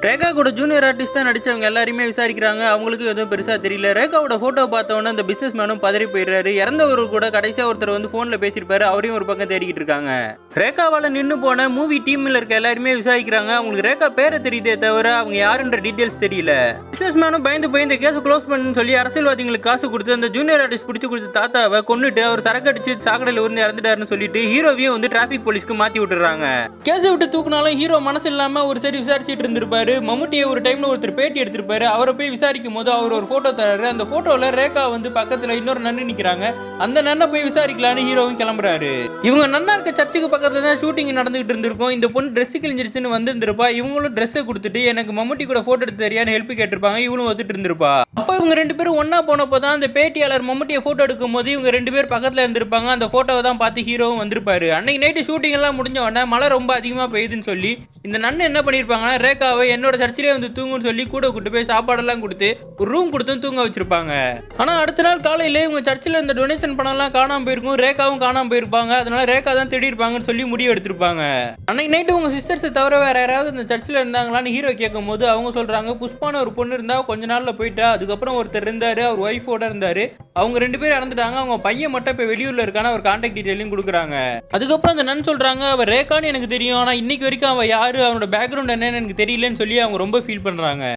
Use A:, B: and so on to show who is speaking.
A: ரேகா கூட junior artist தான் நடிச்சவங்க எல்லாருமே விசாரிக்கிறாங்க. அவங்களுக்கு எதுவும் பெருசா தெரியல. ரேகாவோட போட்டோ பார்த்தவொன்னே அந்த பிசினஸ் மேனும் பதறி போயிடுறாரு. இறந்தவர் கூட கடைசியா ஒருத்தர் வந்து போன்ல பேசியிருப்பாரு. அவரையும் ஒரு பக்கம் தேடிக்கிட்டு இருக்காங்க. ரேகாவால நின்று போன மூவி டீம்ல இருக்க எல்லாருமே விசாரிக்கிறாங்க. அவங்களுக்கு ரேகா பேரை தெரியுதே தவிர அவங்க யாருன்ற டீடைல்ஸ் தெரியல. பிசினஸ் மேனும் பயந்து போய் இந்த கேஸ் க்ளோஸ் பண்ணுன்னு சொல்லி அரசியல்வாதிகளுக்கு காசு கொடுத்து அந்த ஜூனியர் ஆர்டிஸ்ட் பிடிச்சு கொடுத்த தாத்தாவை கொன்னுட்டு அவர் சரக்கு அடிச்சு சாக்கடையில் இருந்து இறந்துட்டாருன்னு சொல்லிட்டு ஹீரோவையும் வந்து டிராபிக் போலீஸ்க்கு மாத்தி விட்டுறாங்க. கேஸை விட்டு தூக்குனாலும் ஹீரோ மனசு இல்லாம ஒரு சரி விசாரிச்சுட்டு இருந்திருப்பாரு. மம்முட்டியை ஒரு டைம்ல ஒருத்தர் பேட்டி எடுத்திருப்பாரு. அவரை போய் விசாரிக்கும் போது அவர் ஒரு போட்டோ தராரு. அந்த போட்டோல ரேகா வந்து பக்கத்துல இன்னொரு நன்னு நிக்கிறாங்க. அந்த நன்னை போய் விசாரிக்கலான்னு ஹீரோவும் கிளம்புறாரு. இவங்க நன்னா இருக்க சர்ச்சுக்கு பக்கத்துல தான் ஷூட்டிங் நடந்துகிட்டு இருந்திருக்கும். இந்த பொண்ணு ட்ரெஸ் கிழிஞ்சிருச்சுன்னு வந்திருந்திருப்பா. இவங்களும் ட்ரெஸ்ஸை கொடுத்துட்டு எனக்கு மம்முட்டி கூட போட்டோ எடுத்து தெரியான்னு ஹெல்ப் கேட்டிருப்பாங்க. இவங்களும் வந்துட்டு இருந்திருப்பா. அப்ப இவங்க ரெண்டு பேரும் ஒன்னா போனப்போ தான் அந்த பேட்டியாளர் மம்முட்டியை போட்டோ எடுக்கும் போது இவங்க ரெண்டு பேர் பக்கத்துல இருந்திருப்பாங்க. அந்த போட்டோவை தான் பார்த்து ஹீரோவும் வந்திருப்பாரு. அன்னைக்கு நைட்டு ஷூட்டிங் எல்லாம் முடிஞ்ச உடனே மழை ரொம்ப அதிகமா பெய்யுதுன்னு சொல்லி இந்த நன்னு என்ன பண்ணிருப்பாங்கன்னா ரேகாவை என்னோட சர்ச்சிலே வந்து தூங்குன்னு சொல்லி கூட கூட்டு போய் சாப்பாடெல்லாம் கொடுத்து ஒரு ரூம் கொடுத்தும் தூங்க வச்சிருப்பாங்க. ஆனா அடுத்த நாள் காலையில இவங்க சர்ச்சில் இந்த டொனேஷன் பணம் எல்லாம் காணாம போயிருக்கும். ரேகாவும் காணாம போயிருப்பாங்க. அதனால ரேகா தான் தேடி இருப்பாங்கன்னு சொல்லி முடிவு எடுத்திருப்பாங்க. அன்னைக்கு நைட்டு உங்க சிஸ்டர்ஸை தவிர வேற யாராவது இந்த சர்ச்சில் இருந்தாங்களான்னு ஹீரோ கேட்கும் போது அவங்க சொல்றாங்க புஷ்பான ஒரு பொண்ணு இருந்தா கொஞ்ச நாள்ல போயிட்டா. அதுக்கப்புறம் ஒருத்தர் இருந்தாரு, அவர் ஒய்ஃபோட இருந்தாரு. அவங்க ரெண்டு பேரும் இறந்துட்டாங்க. அவங்க பையன் மட்டும் இப்ப வெளியூர்ல இருக்கான ஒரு கான்டாக்ட் டீடைலையும் கொடுக்குறாங்க. அதுக்கப்புறம் அந்த நன் சொல்றாங்க அவர் ரேகான்னு எனக்கு தெரியும். ஆனா இன்னைக்கு வரைக்கும் அவ யாரு, அவனோட பேக்ரவுண்ட் என்னன்னு எனக்கு தெரியலன்னு சொல்லி அவங்க ரொம்ப ஃபீல் பண்றாங்க.